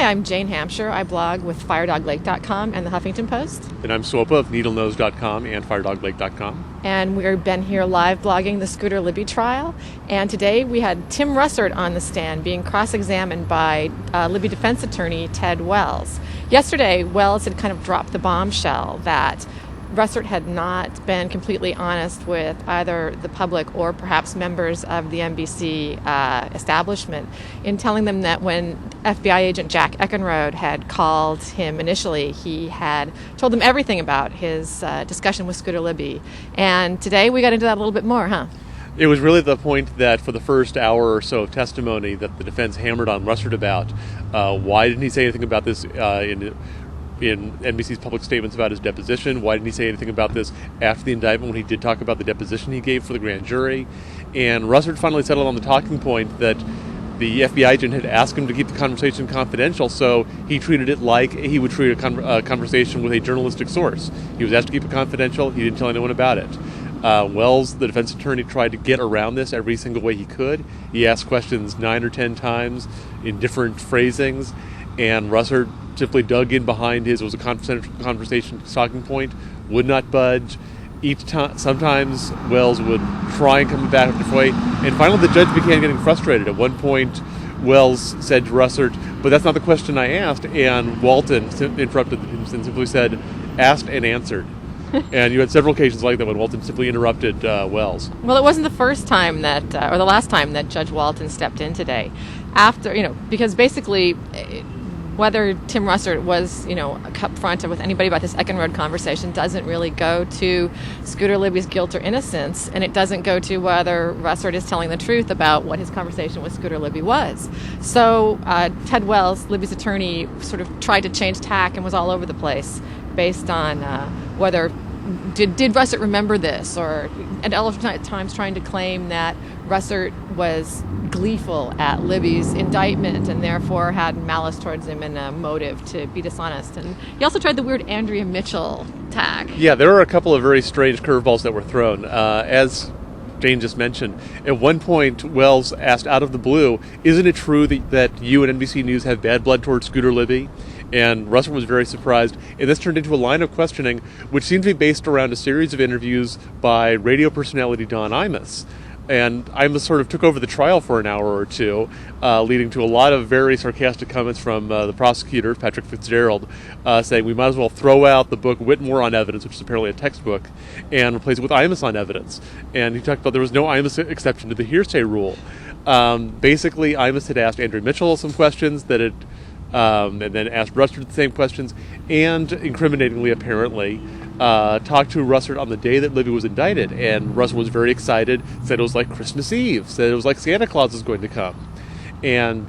Hi, I'm Jane Hampshire. I blog with FireDogLake.com and the Huffington Post. And I'm Swopa of NeedleNose.com and FireDogLake.com. And we've been here live blogging the Scooter Libby trial. And today we had Tim Russert on the stand being cross-examined by Libby defense attorney Ted Wells. Yesterday, Wells had kind of dropped the bombshell that Russert had not been completely honest with either the public or perhaps members of the NBC establishment in telling them that when FBI agent Jack Eckenrode had called him initially, he had told them everything about his discussion with Scooter Libby. And today we got into that a little bit more, huh? It was really the point that for the first hour or so of testimony that the defense hammered on Russert about. Why didn't he say anything about this in NBC's public statements about his deposition? Why didn't he say anything about this after the indictment when he did talk about the deposition he gave for the grand jury? And Russert finally settled on the talking point that the FBI agent had asked him to keep the conversation confidential, so he treated it like he would treat a conversation with a journalistic source. He was asked to keep it confidential. He didn't tell anyone about it. Wells, the defense attorney, tried to get around this every single way he could. He asked questions 9 or 10 times in different phrasings, and Russert simply dug in behind his, it was a conversation talking point, would not budge. Each time, sometimes Wells would try and come back a different way, and finally the judge began getting frustrated. At one point, Wells said to Russert, "But that's not the question I asked," and Walton interrupted him and simply said, "Asked and answered." And you had several occasions like that when Walton simply interrupted Wells. Well, it wasn't the first time that, or the last time that Judge Walton stepped in today. After, because basically, whether Tim Russert was, upfront with anybody about this Eckenrode conversation doesn't really go to Scooter Libby's guilt or innocence, and it doesn't go to whether Russert is telling the truth about what his conversation with Scooter Libby was. So Ted Wells, Libby's attorney, sort of tried to change tack and was all over the place based on whether did Russert remember this, or at all times trying to claim that Russert was gleeful at Libby's indictment and therefore had malice towards him and a motive to be dishonest. And he also tried the weird Andrea Mitchell tag. Yeah, there were a couple of very strange curveballs that were thrown. As Jane just mentioned, at one point Wells asked out of the blue, "Isn't it true that you and NBC News have bad blood towards Scooter Libby?" And Russert was very surprised, and this turned into a line of questioning which seemed to be based around a series of interviews by radio personality Don IMUS. And IMUS sort of took over the trial for an hour or two, leading to a lot of very sarcastic comments from the prosecutor, Patrick Fitzgerald, saying we might as well throw out the book Whitmore on Evidence, which is apparently a textbook, and replace it with IMUS on Evidence. And he talked about there was no IMUS exception to the hearsay rule. Basically, IMUS had asked Andrea Mitchell some questions that had and then asked Russert the same questions, and incriminatingly, apparently, talked to Russert on the day that Libby was indicted, and Russert was very excited, said it was like Christmas Eve, said it was like Santa Claus was going to come. And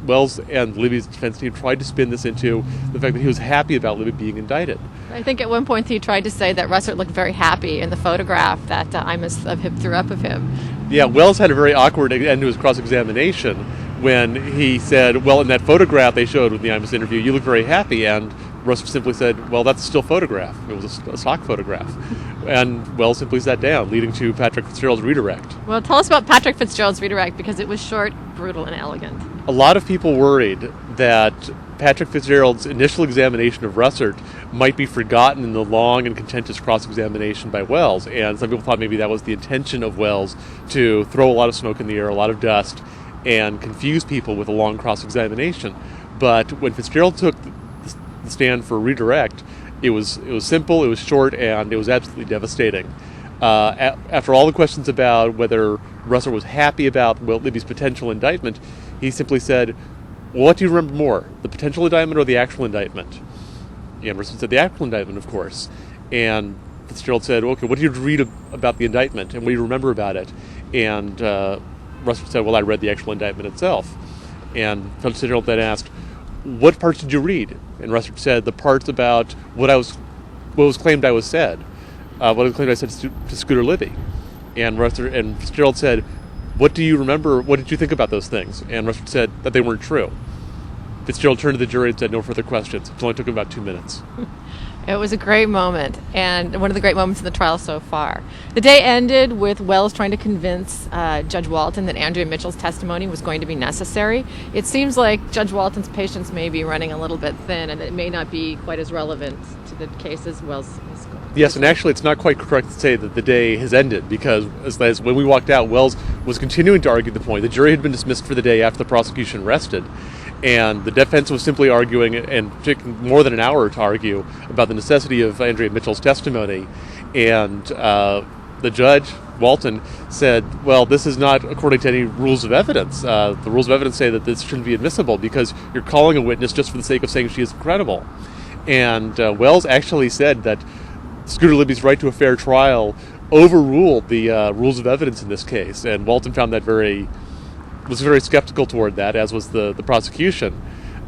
Wells and Libby's defense team tried to spin this into the fact that he was happy about Libby being indicted. I think at one point he tried to say that Russert looked very happy in the photograph that IMUS threw up of him. Yeah, Wells had a very awkward end to his cross-examination when he said, well, in that photograph they showed with the IMUS interview, you look very happy, and Russert simply said, well, that's a still photograph. It was a stock photograph. And Wells simply sat down, leading to Patrick Fitzgerald's redirect. Well, tell us about Patrick Fitzgerald's redirect, because it was short, brutal, and elegant. A lot of people worried that Patrick Fitzgerald's initial examination of Russert might be forgotten in the long and contentious cross-examination by Wells, and some people thought maybe that was the intention of Wells, to throw a lot of smoke in the air, a lot of dust, and confuse people with a long cross-examination. But when Fitzgerald took the stand for redirect, it was simple, it was short, and it was absolutely devastating. After all the questions about whether Russert was happy about Libby's potential indictment, he simply said, well, what do you remember more, the potential indictment or the actual indictment? And Russert said, the actual indictment, of course. And Fitzgerald said, okay, what did you read about the indictment, and what do you remember about it? And Russert said, well, I read the actual indictment itself. And Fitzgerald then asked, what parts did you read? And Russert said, the parts about what was claimed I was said. What was claimed I said to Scooter Libby. And Fitzgerald said, what do you remember, what did you think about those things? And Russert said that they weren't true. Fitzgerald turned to the jury and said, no further questions. It only took him about 2 minutes. It was a great moment, and one of the great moments in the trial so far. The day ended with Wells trying to convince Judge Walton that Andrea Mitchell's testimony was going to be necessary. It seems like Judge Walton's patience may be running a little bit thin, and it may not be quite as relevant to the case as Wells is going. Yes, and actually it's not quite correct to say that the day has ended, because as when we walked out, Wells was continuing to argue the point. The jury had been dismissed for the day after the prosecution rested, and the defense was simply arguing, and took more than an hour to argue, about the necessity of Andrea Mitchell's testimony. And the judge, Walton, said, well, this is not according to any rules of evidence. The rules of evidence say that this shouldn't be admissible because you're calling a witness just for the sake of saying she is credible. And Wells actually said that Scooter Libby's right to a fair trial overruled the rules of evidence in this case, and Walton found that was very skeptical toward that, as was the prosecution.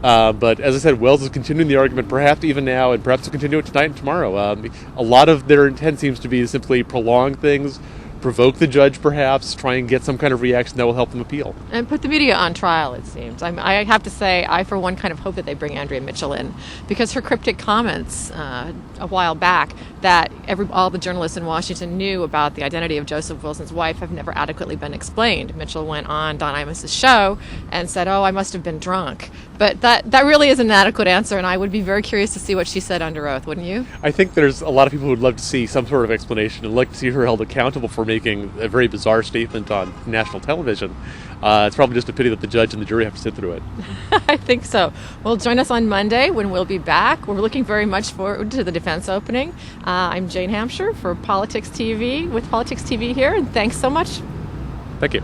But as I said, Wells is continuing the argument, perhaps even now, and perhaps to continue it tonight and tomorrow. A lot of their intent seems to be to simply prolong things, provoke the judge perhaps, try and get some kind of reaction that will help them appeal. And put the media on trial, it seems. I have to say, I for one kind of hope that they bring Andrea Mitchell in, because her cryptic comments a while back that all the journalists in Washington knew about the identity of Joseph Wilson's wife have never adequately been explained. Mitchell went on Don Imus's show and said, I must have been drunk. But that really is an adequate answer, and I would be very curious to see what she said under oath, wouldn't you? I think there's a lot of people who would love to see some sort of explanation and like to see her held accountable for making a very bizarre statement on national television. It's probably just a pity that the judge and the jury have to sit through it. I think so. Well, join us on Monday when we'll be back. We're looking very much forward to the defense opening. I'm Jane Hampshire for Politics TV, with Politics TV here, and thanks so much. Thank you.